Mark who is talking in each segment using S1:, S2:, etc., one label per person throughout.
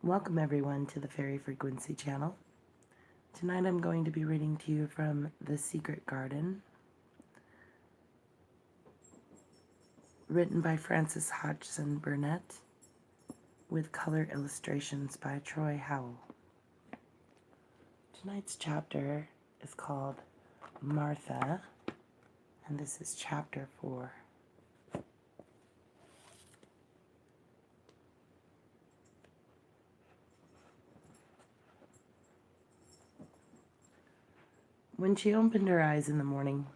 S1: Welcome everyone to the Fairy Frequency channel. Tonight I'm going to be reading to you from The Secret Garden, written by Frances Hodgson Burnett, with color illustrations by Troy Howell. Tonight's chapter is called Martha, and this is chapter 4. When she opened her eyes in the morning,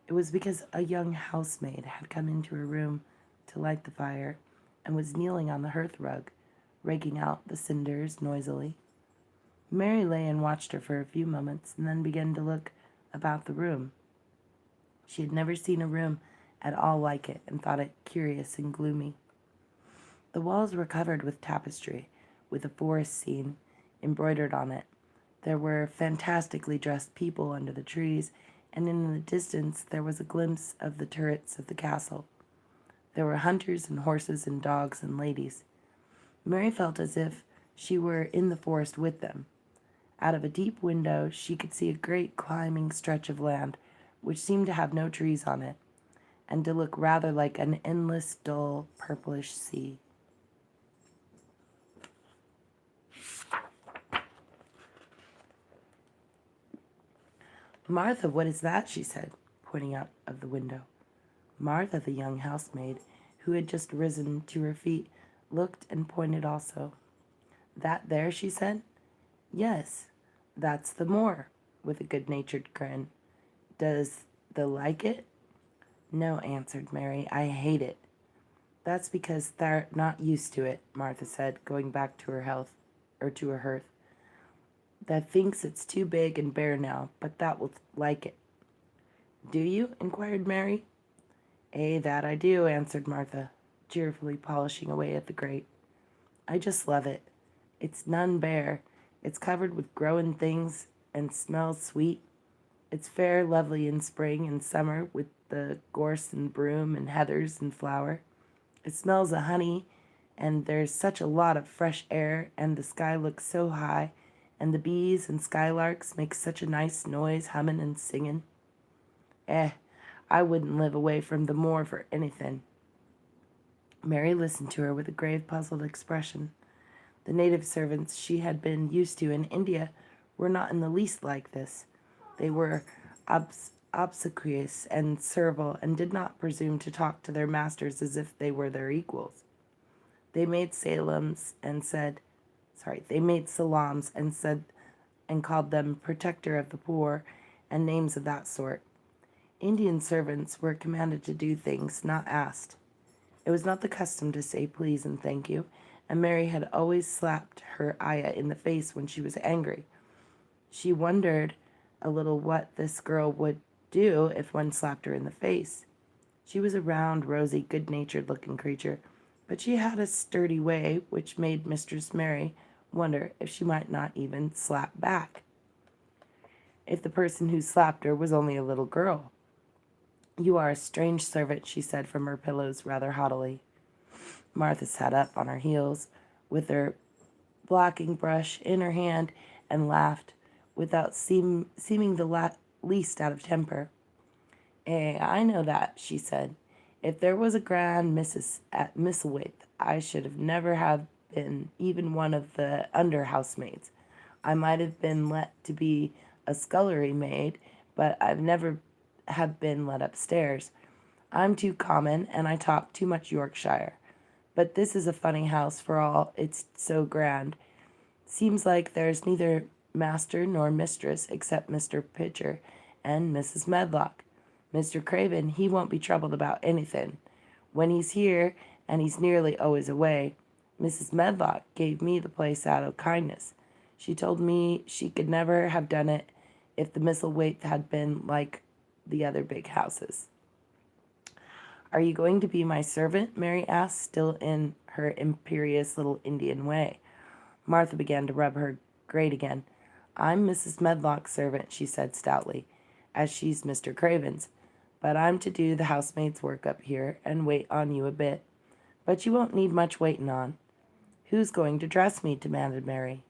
S1: it was because a young housemaid had come into her room to light the fire and was kneeling on the hearth rug, raking out the cinders noisily. Mary lay and watched her for a few moments and then began to look about the room. She had never seen a room at all like it and thought it curious and gloomy. The walls were covered with tapestry, with a forest scene embroidered on it. There were fantastically dressed people under the trees, and in the distance there was a glimpse of the turrets of the castle. There were hunters and horses and dogs and ladies. Mary felt as if she were in the forest with them. Out of a deep window she could see a great climbing stretch of land, which seemed to have no trees on it, and to look rather like an endless, dull, purplish sea. "Martha, what is that?" she said, pointing out of the window. Martha, the young housemaid, who had just risen to her feet, looked and pointed also. "That there?" she said. "Yes, that's the moor," with a good-natured grin. "Does thee like it?" "No," answered Mary, "I hate it." "That's because thou'rt not used to it," Martha said, going back to her hearth. "Thou thinks it's too big and bare now, but thou wilt like it." "Do you?" inquired Mary. That I do," answered Martha, cheerfully polishing away at the grate. "I just love it. It's none bare. It's covered with growing things and smells sweet. It's fair lovely in spring and summer with the gorse and broom and heathers and flower. It smells of honey, and there's such a lot of fresh air, and the sky looks so high, and the bees and skylarks make such a nice noise hummin' and singin'. I wouldn't live away from the moor for anything." Mary listened to her with a grave, puzzled expression. The native servants she had been used to in India were not in the least like this. They were obsequious and servile, and did not presume to talk to their masters as if they were their equals. They made salams and said and called them protector of the poor and names of that sort. Indian servants were commanded to do things, not asked. It was not the custom to say please and thank you, and Mary had always slapped her ayah in the face when she was angry. She wondered a little what this girl would do if one slapped her in the face. She was a round, rosy, good-natured looking creature, but she had a sturdy way which made Mistress Mary wonder if she might not even slap back, if the person who slapped her was only a little girl. "You are a strange servant," she said from her pillows rather haughtily. Martha sat up on her heels with her blacking brush in her hand and laughed without seeming the least out of temper. I know that," she said. "If there was a grand missus at Misselthwaite, I should have never have been even one of the under housemaids. I might have been let to be a scullery maid, but I've never have been let upstairs. I'm too common, and I talk too much Yorkshire. But this is a funny house for all it's so grand. Seems like there's neither master nor mistress except Mr. Pitcher and Mrs. Medlock. Mr. Craven, he won't be troubled about anything. When he's here, and he's nearly always away, Mrs. Medlock gave me the place out of kindness. She told me she could never have done it if the Misselthwaite had been like the other big houses." "Are you going to be my servant?" Mary asked, still in her imperious little Indian way. Martha began to rub her grate again. "I'm Mrs. Medlock's servant," she said stoutly, "as she's Mr. Craven's. But I'm to do the housemaid's work up here and wait on you a bit. But you won't need much waiting on. Who's going to dress me? Demanded Mary.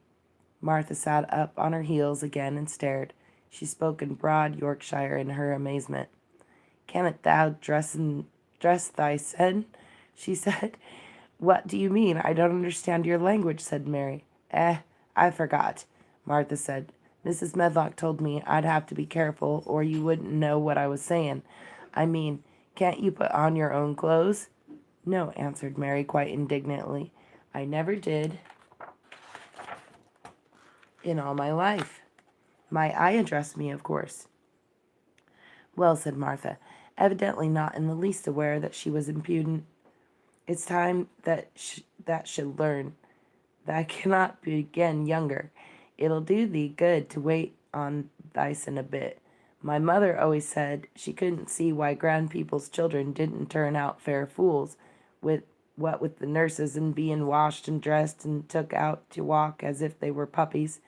S1: Martha sat up on her heels again and stared. She spoke in broad Yorkshire in her amazement. Cannot thou dress thysen? She said. What do you mean? I don't understand your language, said Mary. I forgot, Martha said. Mrs. Medlock told me I'd have to be careful or you wouldn't know what I was saying. I mean, can't you put on your own clothes? No, answered Mary quite indignantly. I never did in all my life. My ayah dressed me, of course. Well, said Martha, evidently not in the least aware that she was impudent. It's time that should learn. That cannot begin younger. It'll do thee good to wait on thysen a bit. My mother always said she couldn't see why grand people's children didn't turn out fair fools, with the nurses and being washed and dressed and took out to walk as if they were puppies.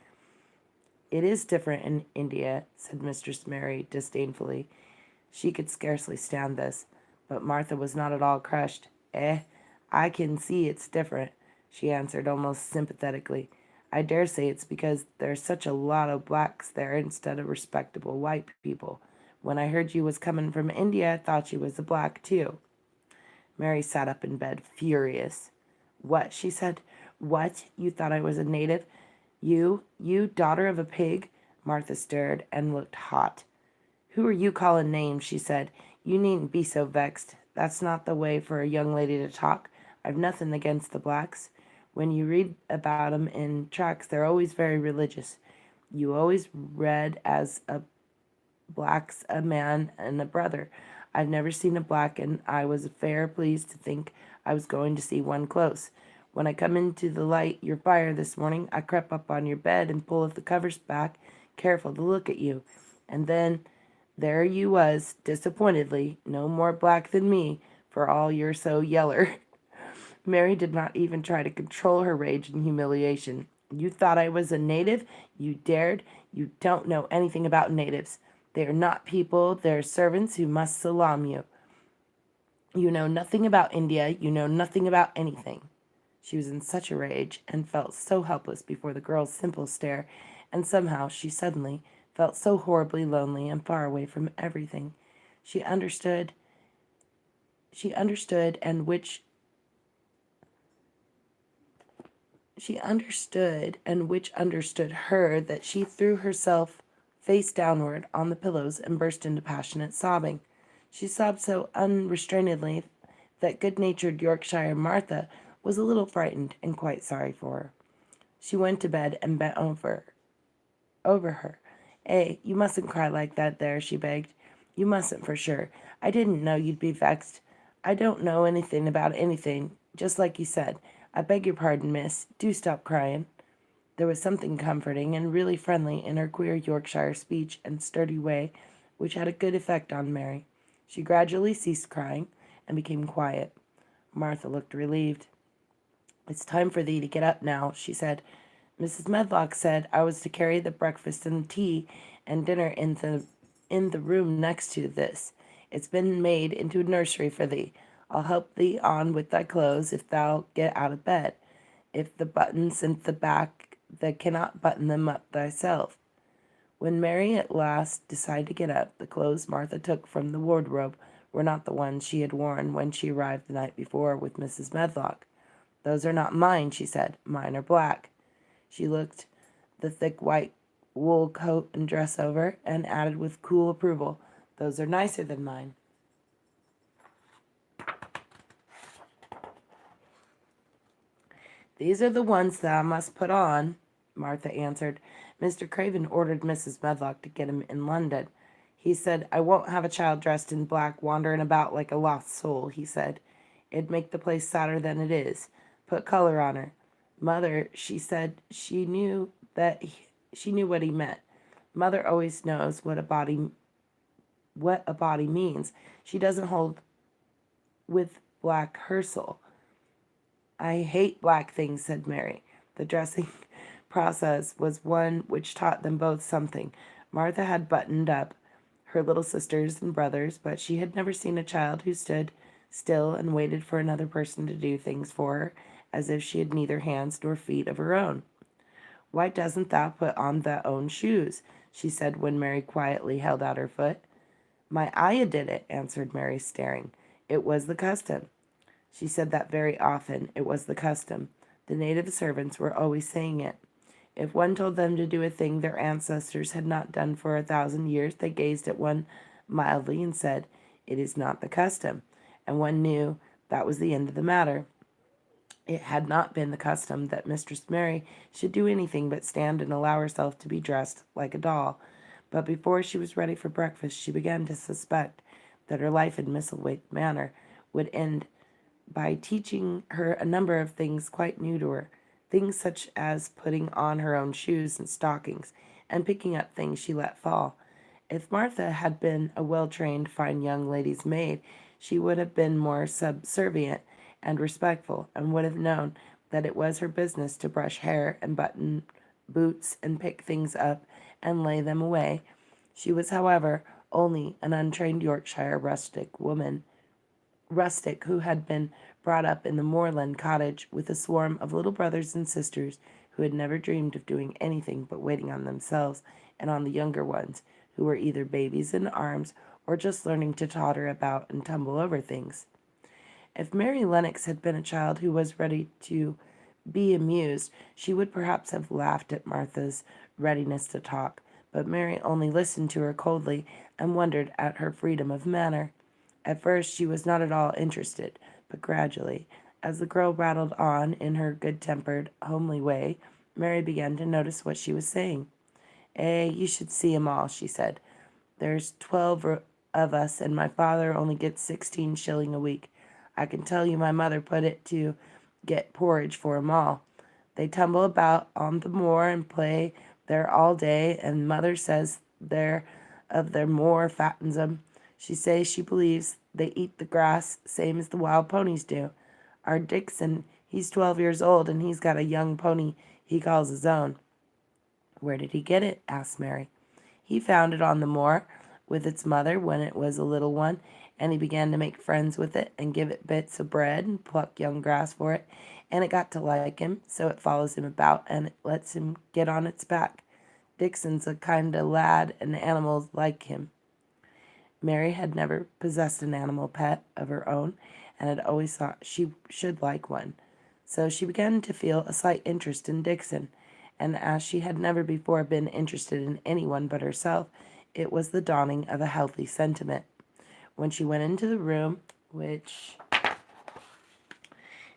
S1: It is different in India, said Mistress Mary disdainfully. She could scarcely stand this, but Martha was not at all crushed. I can see it's different, she answered almost sympathetically. I dare say it's because there's such a lot of blacks there instead of respectable white people. When I heard you was coming from India, I thought you was a black too. Mary sat up in bed, furious. What? She said. What? You thought I was a native? You, daughter of a pig? Martha stirred and looked hot. Who are you calling names? She said. You needn't be so vexed. That's not the way for a young lady to talk. I've nothing against the blacks. When you read about 'em in tracts, they're always very religious. You always read as a black's a man and a brother. I've never seen a black, and I was fair pleased to think I was going to see one close. When I come into the light your fire this morning, I crept up on your bed and pulled the covers back, careful to look at you. And then there you was, disappointedly, no more black than me, for all you're so yeller. Mary did not even try to control her rage and humiliation. You thought I was a native? You dared? You don't know anything about natives. They are not people, they're servants who must salaam you. You know nothing about India, you know nothing about anything. She was in such a rage and felt so helpless before the girl's simple stare, and somehow she suddenly felt so horribly lonely and far away from everything. She understood and which understood her, that she threw herself face downward on the pillows and burst into passionate sobbing. She sobbed so unrestrainedly that good-natured Yorkshire Martha was a little frightened and quite sorry for her. She went to bed and bent over her. You mustn't cry like that there, she begged. You mustn't for sure. I didn't know you'd be vexed. I don't know anything about anything, just like you said. I beg your pardon, miss. Do stop crying. There was something comforting and really friendly in her queer Yorkshire speech and sturdy way, which had a good effect on Mary. She gradually ceased crying and became quiet. Martha looked relieved. It's time for thee to get up now, she said. Mrs. Medlock said I was to carry the breakfast and tea and dinner in the room next to this. It's been made into a nursery for thee. I'll help thee on with thy clothes if thou get out of bed. If the buttons at the back, thou cannot button them up thyself. When Mary at last decided to get up, the clothes Martha took from the wardrobe were not the ones she had worn when she arrived the night before with Mrs. Medlock. Those are not mine, she said. Mine are black. She looked the thick white wool coat and dress over, and added with cool approval, those are nicer than mine. These are the ones thou must put on, Martha answered. Mr. Craven ordered Mrs. Medlock to get him in London. He said, I won't have a child dressed in black wandering about like a lost soul, he said. It'd make the place sadder than it is. Put color on her. Mother, she said she knew what he meant. Mother always knows what a body means. She doesn't hold with black Herschel. I hate black things, said Mary. The dressing process was one which taught them both something. Martha had buttoned up her little sisters and brothers, but she had never seen a child who stood still and waited for another person to do things for her, as if she had neither hands nor feet of her own. "Why doesn't thou put on thy own shoes?" she said when Mary quietly held out her foot. "My ayah did it," answered Mary, staring. "It was the custom." She said that very often. It was the custom. The native servants were always saying it. If one told them to do a thing their ancestors had not done for 1,000 years, they gazed at one mildly and said, "It is not the custom," and one knew that was the end of the matter. It had not been the custom that Mistress Mary should do anything but stand and allow herself to be dressed like a doll. But before she was ready for breakfast, she began to suspect that her life in Misselthwaite Manor would end by teaching her a number of things quite new to her, things such as putting on her own shoes and stockings, and picking up things she let fall. If Martha had been a well-trained, fine young lady's maid, she would have been more subservient and respectful, and would have known that it was her business to brush hair and button boots and pick things up and lay them away. She was, however, only an untrained Yorkshire rustic who had been brought up in the moorland cottage with a swarm of little brothers and sisters who had never dreamed of doing anything but waiting on themselves and on the younger ones, who were either babies in arms or just learning to totter about and tumble over things. If Mary Lennox had been a child who was ready to be amused, she would perhaps have laughed at Martha's readiness to talk, but Mary only listened to her coldly and wondered at her freedom of manner. At first she was not at all interested, but gradually, as the girl rattled on in her good-tempered, homely way, Mary began to notice what she was saying. You should see 'em all," she said. "There's 12 of us, and my father only gets 16 shilling a week. I can tell you my mother put it to get porridge for 'em all. They tumble about on the moor and play there all day, and mother says they're of their moor fattens 'em. She says she believes they eat the grass same as the wild ponies do. Our Dixon, he's 12 years old, and he's got a young pony he calls his own." "Where did he get it?" asked Mary. "He found it on the moor with its mother when it was a little one, and he began to make friends with it and give it bits of bread and pluck young grass for it, and it got to like him, so it follows him about and it lets him get on its back. Dixon's a kind of lad, and animals like him." Mary had never possessed an animal pet of her own, and had always thought she should like one. So she began to feel a slight interest in Dixon, and as she had never before been interested in anyone but herself, it was the dawning of a healthy sentiment. When she went into the room, which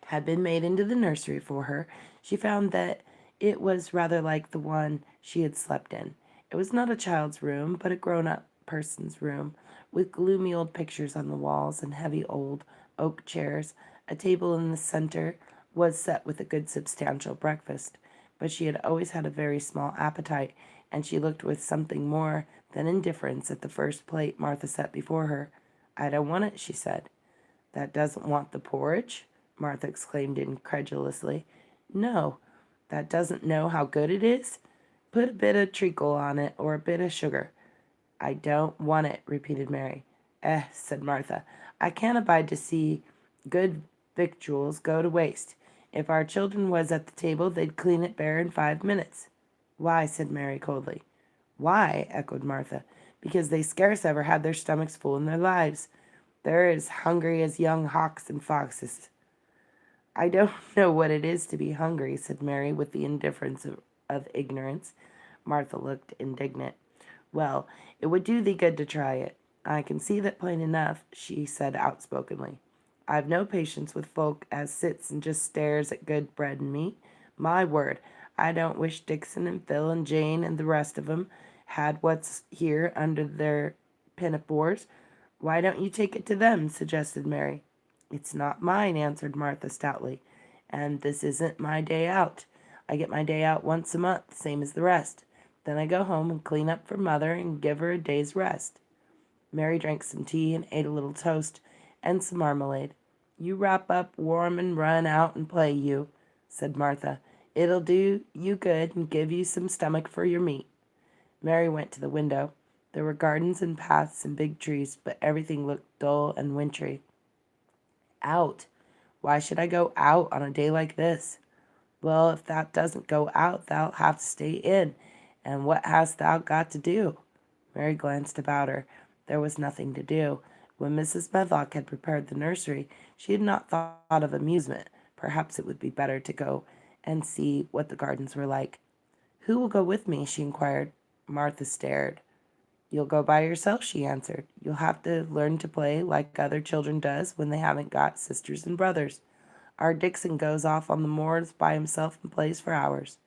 S1: had been made into the nursery for her, she found that it was rather like the one she had slept in. It was not a child's room, but a grown-up person's room, with gloomy old pictures on the walls and heavy old oak chairs. A table in the center was set with a good substantial breakfast, but she had always had a very small appetite, and she looked with something more than indifference at the first plate Martha set before her. "I don't want it," she said. "That doesn't want the porridge?" Martha exclaimed incredulously. "No. That doesn't know how good it is? Put a bit of treacle on it, or a bit of sugar." "I don't want it," repeated Mary. Said Martha, "I can't abide to see good victuals go to waste. If our children was at the table, they'd clean it bare in 5 minutes." "Why?" said Mary coldly. "Why?" echoed Martha. "Because they scarce ever had their stomachs full in their lives. They're as hungry as young hawks and foxes." "I don't know what it is to be hungry," said Mary with the indifference of ignorance. Martha looked indignant. "Well, it would do thee good to try it. I can see that plain enough," she said outspokenly. "I've no patience with folk as sits and just stares at good bread and meat. My word, I don't wish Dixon and Phil and Jane and the rest of 'em had what's here under their pinafores. Why don't you take it to them?" suggested Mary. "It's not mine," answered Martha stoutly, "and this isn't my day out. I get my day out once a month, same as the rest. Then I go home and clean up for mother and give her a day's rest." Mary drank some tea and ate a little toast and some marmalade. "You wrap up warm and run out and play, you," said Martha. "It'll do you good and give you some stomach for your meat." Mary went to the window. There were gardens and paths and big trees, but everything looked dull and wintry. "Out! Why should I go out on a day like this? Well, if thou doesn't go out, thou'lt have to stay in. And what hast thou got to do? Mary glanced about her. There was nothing to do. When Mrs. Medlock had prepared the nursery, she had not thought of amusement. Perhaps it would be better to go and see what the gardens were like. Who will go with me? She inquired. Martha stared. You'll go by yourself, she answered. You'll have to learn to play like other children does when they haven't got sisters and brothers. Our Dixon goes off on the moors by himself and plays for hours.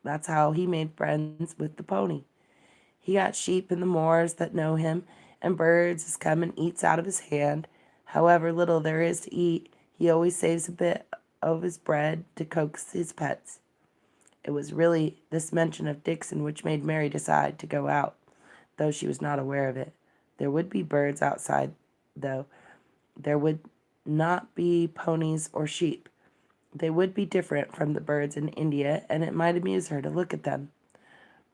S1: That's how he made friends with the pony. He got sheep in the moors that know him, and birds as come and eats out of his hand. However little there is to eat, he always saves a bit of his bread to coax his pets. It was really this mention of Dixon which made Mary decide to go out, though she was not aware of it. There would be birds outside, though. There would not be ponies or sheep. They would be different from the birds in India, and it might amuse her to look at them.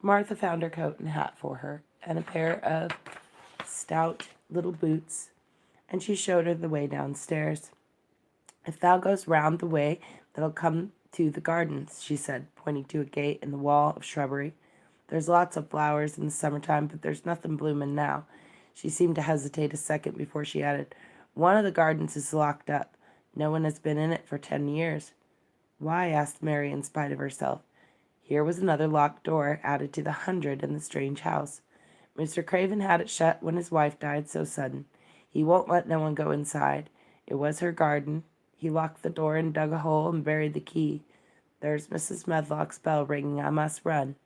S1: Martha found her coat and hat for her, and a pair of stout little boots, and she showed her the way downstairs. If thou goes round the way that'll come to the gardens, she said, pointing to a gate in the wall of shrubbery. There's lots of flowers in the summertime, but there's nothing blooming now. She seemed to hesitate a second before she added, One of the gardens is locked up. No one has been in it for 10 years. Why? Asked Mary in spite of herself. Here was another locked door added to the 100 in the strange house. Mr. Craven had it shut when his wife died so sudden. He won't let no one go inside. It was her garden. He locked the door and dug a hole and buried the key. There's Mrs. Medlock's bell ringing. I must run.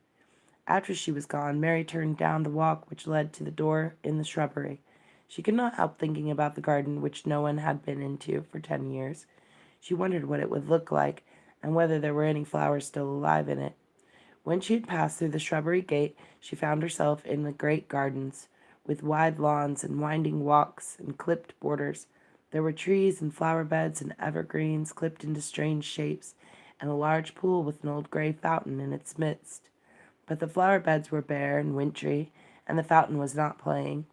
S1: After she was gone, Mary turned down the walk which led to the door in the shrubbery. She could not help thinking about the garden which no one had been into for 10 years. She wondered what it would look like, and whether there were any flowers still alive in it. When she had passed through the shrubbery gate, she found herself in the great gardens, with wide lawns and winding walks and clipped borders. There were trees and flower beds and evergreens clipped into strange shapes, and a large pool with an old gray fountain in its midst. But the flower beds were bare and wintry, and the fountain was not playing.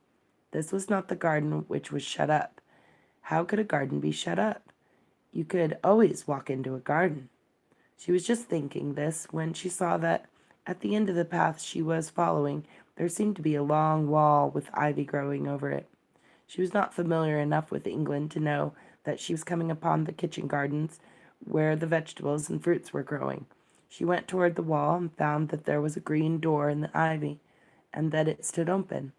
S1: This was not the garden which was shut up. How could a garden be shut up? You could always walk into a garden. She was just thinking this when she saw that at the end of the path she was following there seemed to be a long wall with ivy growing over it. She was not familiar enough with England to know that she was coming upon the kitchen gardens where the vegetables and fruits were growing. She went toward the wall and found that there was a green door in the ivy, and that it stood open.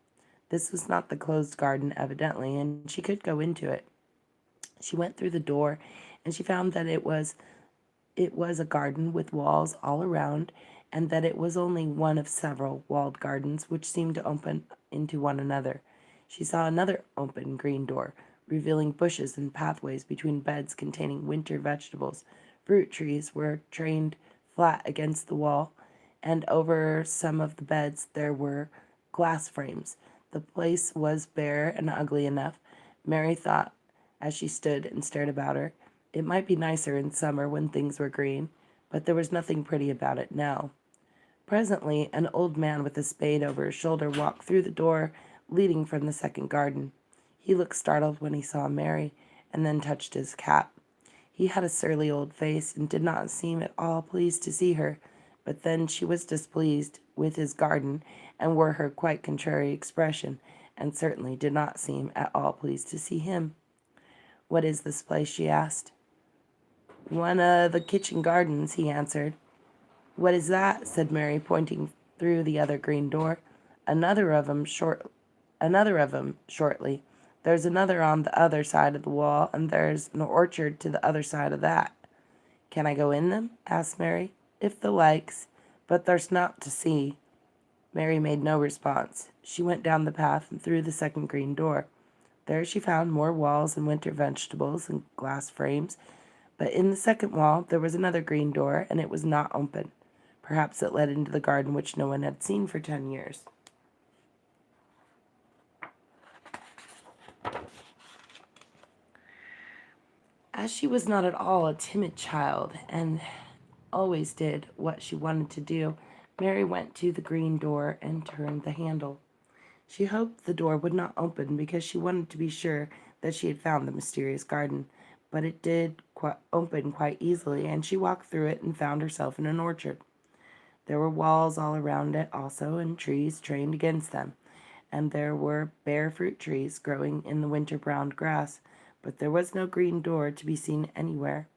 S1: This was not the closed garden, evidently, and she could go into it. She went through the door, and she found that it was a garden with walls all around, and that it was only one of several walled gardens which seemed to open into one another. She saw another open green door, revealing bushes and pathways between beds containing winter vegetables. Fruit trees were trained flat against the wall, and over some of the beds there were glass frames. The place was bare and ugly enough, Mary thought, as she stood and stared about her. It might be nicer in summer when things were green, but there was nothing pretty about it now. Presently, an old man with a spade over his shoulder walked through the door leading from the second garden. He looked startled when he saw Mary, and then touched his cap. He had a surly old face, and did not seem at all pleased to see her, but then she was displeased with his garden, and wore her quite contrary expression, and certainly did not seem at all pleased to see him. What is this place? She asked. One of the kitchen gardens, he answered. What is that? Said Mary, pointing through the other green door. Another of 'em shortly. There's another on the other side of the wall, and there's an orchard to the other side of that. Can I go in them? Asked Mary. If the likes, but there's naught to see. Mary made no response. She went down the path and through the second green door. There she found more walls and winter vegetables and glass frames, but in the second wall there was another green door, and it was not open. Perhaps it led into the garden which no one had seen for 10 years. As she was not at all a timid child, and always did what she wanted to do, Mary went to the green door and turned the handle. She hoped the door would not open because she wanted to be sure that she had found the mysterious garden, but it did open quite easily, and she walked through it and found herself in an orchard. There were walls all around it also, and trees trained against them, and there were bare fruit trees growing in the winter-browned grass, but there was no green door to be seen anywhere.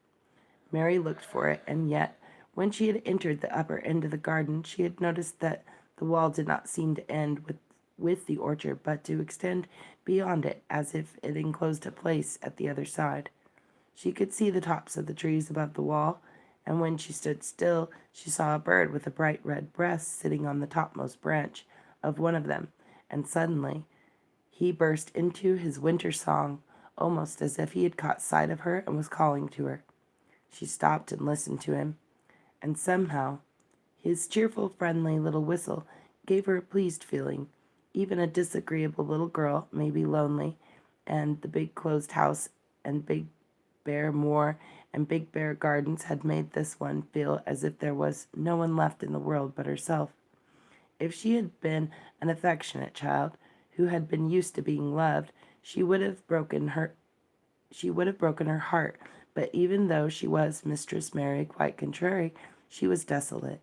S1: Mary looked for it, and yet, when she had entered the upper end of the garden, she had noticed that the wall did not seem to end with the orchard, but to extend beyond it, as if it enclosed a place at the other side. She could see the tops of the trees above the wall, and when she stood still, she saw a bird with a bright red breast sitting on the topmost branch of one of them, and suddenly he burst into his winter song, almost as if he had caught sight of her and was calling to her. She stopped and listened to him, and somehow his cheerful, friendly little whistle gave her a pleased feeling. Even a disagreeable little girl may be lonely, and the big closed house and big bare moor and big bare gardens had made this one feel as if there was no one left in the world but herself. If she had been an affectionate child, who had been used to being loved, she would have broken her heart, but even though she was Mistress Mary quite contrary, she was desolate,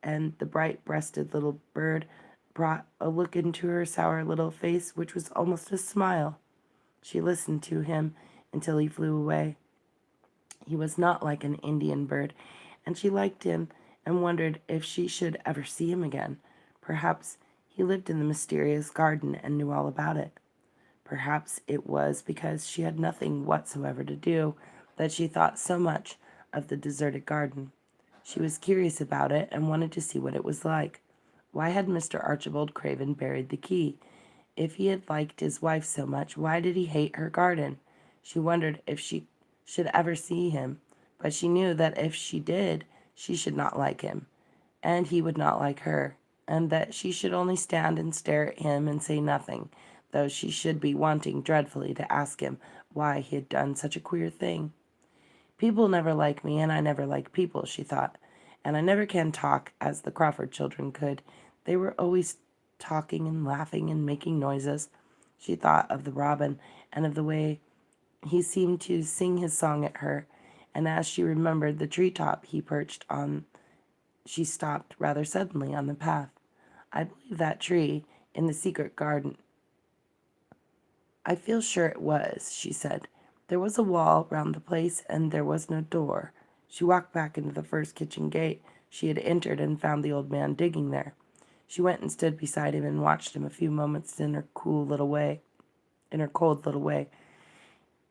S1: and the bright-breasted little bird brought a look into her sour little face which was almost a smile. She listened to him until he flew away. He was not like an Indian bird, and she liked him and wondered if she should ever see him again. Perhaps he lived in the mysterious garden and knew all about it. Perhaps it was because she had nothing whatsoever to do that she thought so much of the deserted garden. She was curious about it and wanted to see what it was like. Why had Mr. Archibald Craven buried the key? If he had liked his wife so much, why did he hate her garden? She wondered if she should ever see him, but she knew that if she did, she should not like him, and he would not like her, and that she should only stand and stare at him and say nothing, though she should be wanting dreadfully to ask him why he had done such a queer thing. People never like me, and I never like people, she thought, and I never can talk as the Crawford children could. They were always talking and laughing and making noises. She thought of the robin and of the way he seemed to sing his song at her, and as she remembered the treetop he perched on, she stopped rather suddenly on the path. I believe that tree in the secret garden. I feel sure it was, she said. There was a wall round the place, and there was no door. She walked back into the first kitchen gate she had entered and found the old man digging there. She went and stood beside him and watched him a few moments in her cold little way.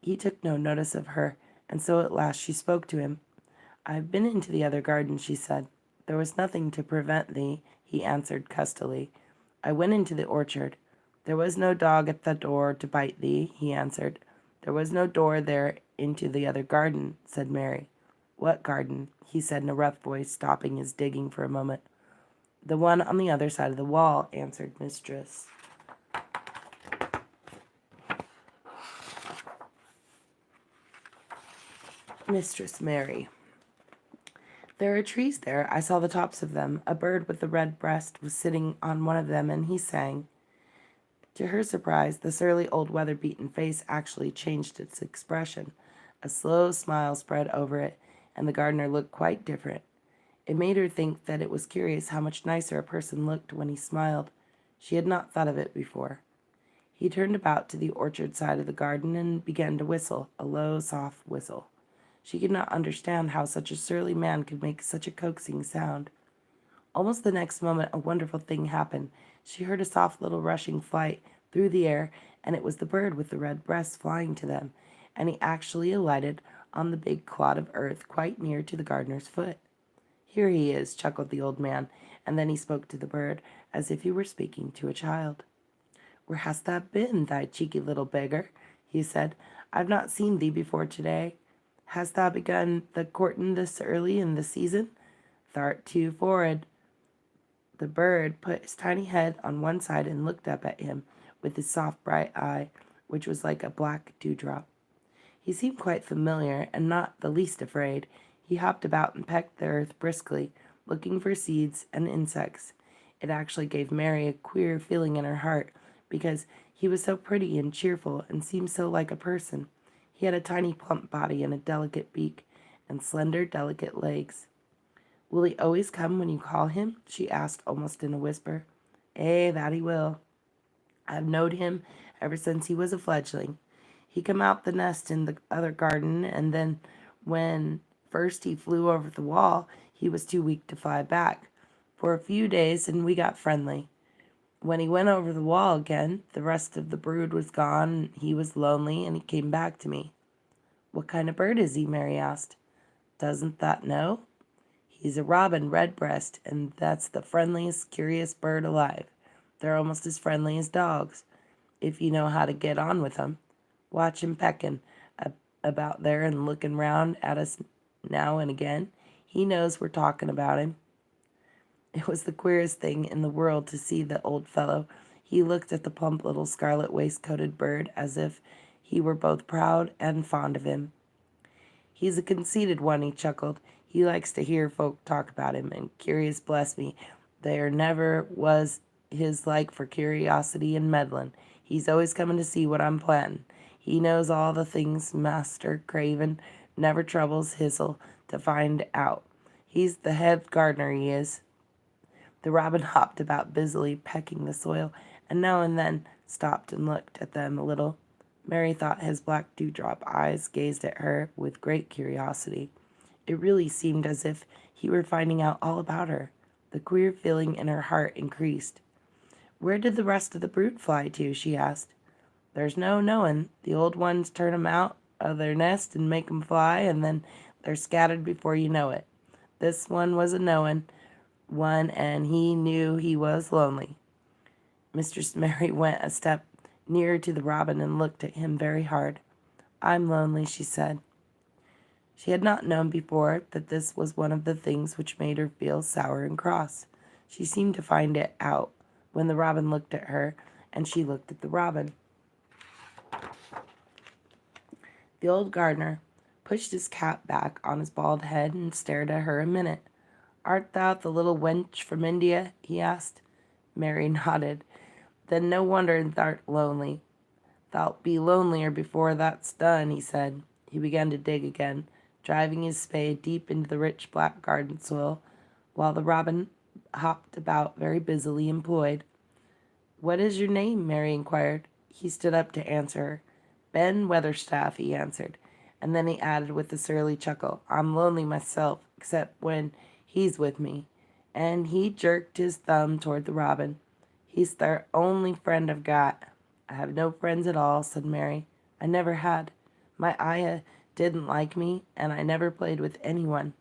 S1: He took no notice of her, and so at last she spoke to him. "I've been into the other garden," she said. "There was nothing to prevent thee," he answered custily. "I went into the orchard. There was no dog at the door to bite thee," he answered. "There was no door there into the other garden," said Mary. "What garden?" he said in a rough voice, stopping his digging for a moment. "The one on the other side of the wall," answered Mistress Mary. "There are trees there. I saw the tops of them. A bird with a red breast was sitting on one of them, and he sang." To her surprise, the surly old weather-beaten face actually changed its expression. A slow smile spread over it, and the gardener looked quite different. It made her think that it was curious how much nicer a person looked when he smiled. She had not thought of it before. He turned about to the orchard side of the garden and began to whistle, a low, soft whistle. She could not understand how such a surly man could make such a coaxing sound. Almost the next moment a wonderful thing happened. She heard a soft little rushing flight through the air, and it was the bird with the red breast flying to them, and he actually alighted on the big clod of earth quite near to the gardener's foot. "Here he is," chuckled the old man, and then he spoke to the bird as if he were speaking to a child. "Where hast thou been, thou cheeky little beggar?" he said. "I've not seen thee before today. Hast thou begun the courtin' this early in the season? Thou'rt too for'ard." The bird put his tiny head on one side and looked up at him with his soft bright eye, which was like a black dewdrop. He seemed quite familiar and not the least afraid. He hopped about and pecked the earth briskly, looking for seeds and insects. It actually gave Mary a queer feeling in her heart, because he was so pretty and cheerful and seemed so like a person. He had a tiny plump body and a delicate beak and slender, delicate legs. "Will he always come when you call him?" she asked almost in a whisper. That he will. I've knowed him ever since he was a fledgling. He come out the nest in the other garden, and then when first he flew over the wall, he was too weak to fly back. For a few days, and we got friendly. When he went over the wall again, the rest of the brood was gone, and he was lonely, and he came back to me. "What kind of bird is he?" Mary asked. "Doesn't that know?" "He's a robin redbreast, and that's the friendliest, curious bird alive. They're almost as friendly as dogs, if you know how to get on with 'em. Watch him pecking about there and looking round at us now and again. He knows we're talking about him." It was the queerest thing in the world to see the old fellow. He looked at the plump little scarlet waistcoated bird as if he were both proud and fond of him. "He's a conceited one," he chuckled. "He likes to hear folk talk about him, and curious bless me, there never was his like for curiosity and meddlin'. He's always comin' to see what I'm plantin'. He knows all the things Master Craven never troubles hisself to find out. He's the head gardener, he is." The robin hopped about busily pecking the soil, and now and then stopped and looked at them a little. Mary thought his black dewdrop eyes gazed at her with great curiosity. It really seemed as if he were finding out all about her. The queer feeling in her heart increased. "Where did the rest of the brood fly to?" she asked. "There's no knowin'. The old ones turn 'em out of their nest and make 'em fly, and then they're scattered before you know it. This one was a knowin' one, and he knew he was lonely." Mistress Mary went a step nearer to the robin and looked at him very hard. "I'm lonely," she said. She had not known before that this was one of the things which made her feel sour and cross. She seemed to find it out when the robin looked at her, and she looked at the robin. The old gardener pushed his cap back on his bald head and stared at her a minute. "Art thou the little wench from India?" he asked. Mary nodded. "Then no wonder thou'rt lonely. Thou'lt be lonelier before that's done," he said. He began to dig again, driving his spade deep into the rich black garden soil, while the robin hopped about very busily employed. "What is your name?" Mary inquired. He stood up to answer her. "Ben Weatherstaff," he answered, and then he added with a surly chuckle, "I'm lonely myself, except when he's with me." And he jerked his thumb toward the robin. "He's the only friend I've got." "I have no friends at all," said Mary. "I never had. My ayah didn't like me, and I never played with anyone."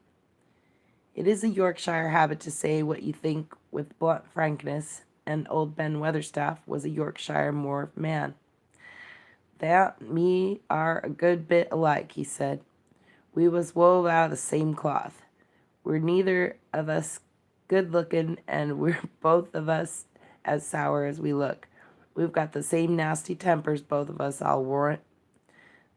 S1: It is a Yorkshire habit to say what you think with blunt frankness, and old Ben Weatherstaff was a Yorkshire moor man. "That me are a good bit alike," he said. "We was wove out of the same cloth. We're neither of us good looking, and we're both of us as sour as we look. We've got the same nasty tempers, both of us, I'll warrant."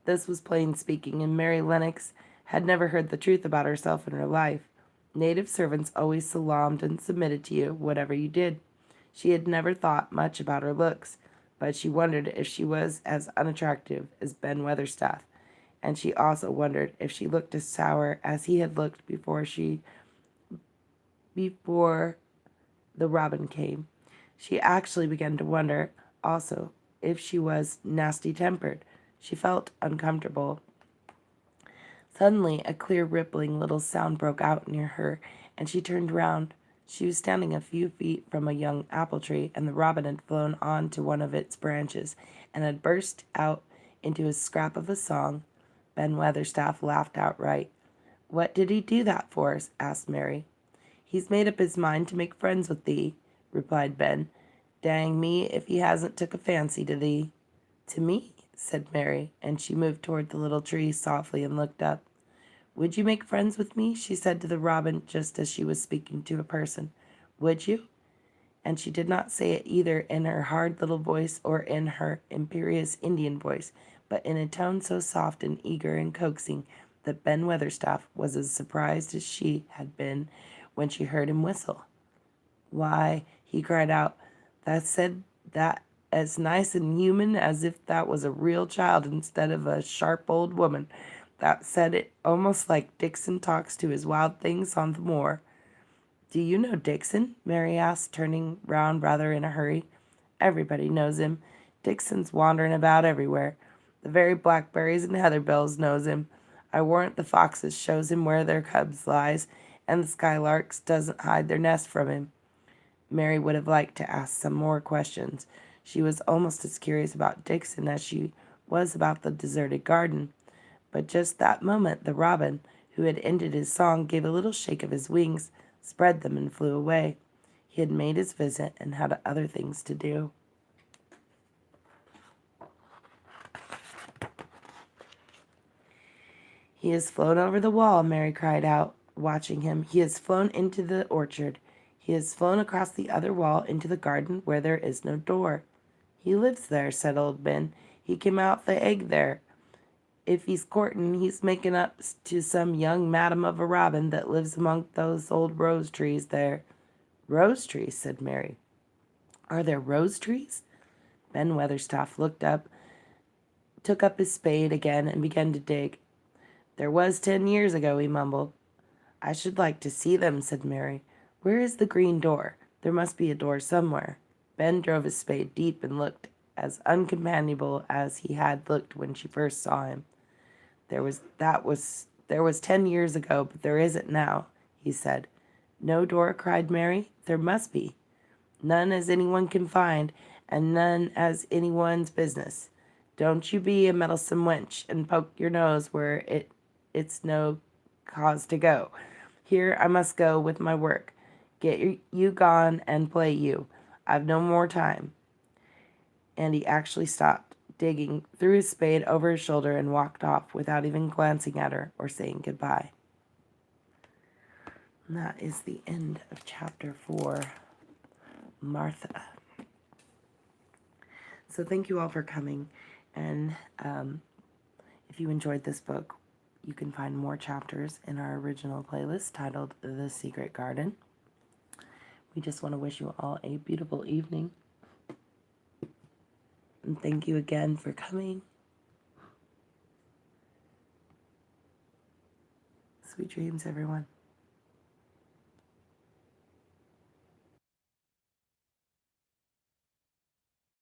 S1: This was plain speaking, and Mary Lennox had never heard the truth about herself in her life. Native servants always salaamed and submitted to you, whatever you did. She had never thought much about her looks, but she wondered if she was as unattractive as Ben Weatherstaff, and she also wondered if she looked as sour as he had looked before the robin came. She actually began to wonder, also, if she was nasty-tempered. She felt uncomfortable. Suddenly, a clear, rippling little sound broke out near her, and she turned round. She was standing a few feet from a young apple tree, and the robin had flown on to one of its branches and had burst out into a scrap of a song. Ben Weatherstaff laughed outright. "What did he do that for?" asked Mary. "He's made up his mind to make friends with thee," replied Ben. "Dang me if he hasn't took a fancy to thee." "To me?" said Mary, and she moved toward the little tree softly and looked up. "Would you make friends with me?" she said to the robin, just as she was speaking to a person. "Would you?" And she did not say it either in her hard little voice or in her imperious Indian voice, but in a tone so soft and eager and coaxing that Ben Weatherstaff was as surprised as she had been when she heard him whistle. "Why," he cried out, "that said that as nice and human as if that was a real child instead of a sharp old woman that said it, almost like Dixon talks to his wild things on the moor. Do you know Dixon? Mary asked, turning round rather in a hurry. Everybody knows him. Dixon's wandering about everywhere. The very blackberries and heatherbells knows him. I warrant the foxes shows him where their cubs lies, and the skylarks doesn't hide their nest from him. Mary would have liked to ask some more questions. She was almost as curious about Dixon as she was about the deserted garden. But just that moment the robin, who had ended his song, gave a little shake of his wings, spread them, and flew away. He had made his visit and had other things to do. He has flown over the wall, Mary cried out, watching him. He has flown into the orchard. He has flown across the other wall into the garden where there is no door. He lives there, said old Ben. He came out the egg there. If he's courting, he's making up to some young madam of a robin that lives among those old rose trees there. Rose trees, said Mary. Are there rose trees? Ben Weatherstaff looked up, took up his spade again, and began to dig. There was 10 years ago, he mumbled. I should like to see them, said Mary. Where is the green door? There must be a door somewhere. Ben drove his spade deep and looked as uncompanionable as he had looked when she first saw him. There was 10 years ago, but there isn't now, he said. No door, cried Mary. There must be. None as anyone can find, and none as anyone's business. Don't you be a meddlesome wench and poke your nose where it's no cause to go. Here I must go with my work. Get you gone and play you. I've no more time. And he actually stopped digging, threw his spade over his shoulder, and walked off without even glancing at her or saying goodbye. And that is the end of chapter 4, Martha. So thank you all for coming, and if you enjoyed this book, you can find more chapters in our original playlist titled The Secret Garden. We just want to wish you all a beautiful evening. And thank you again for coming. Sweet dreams, everyone.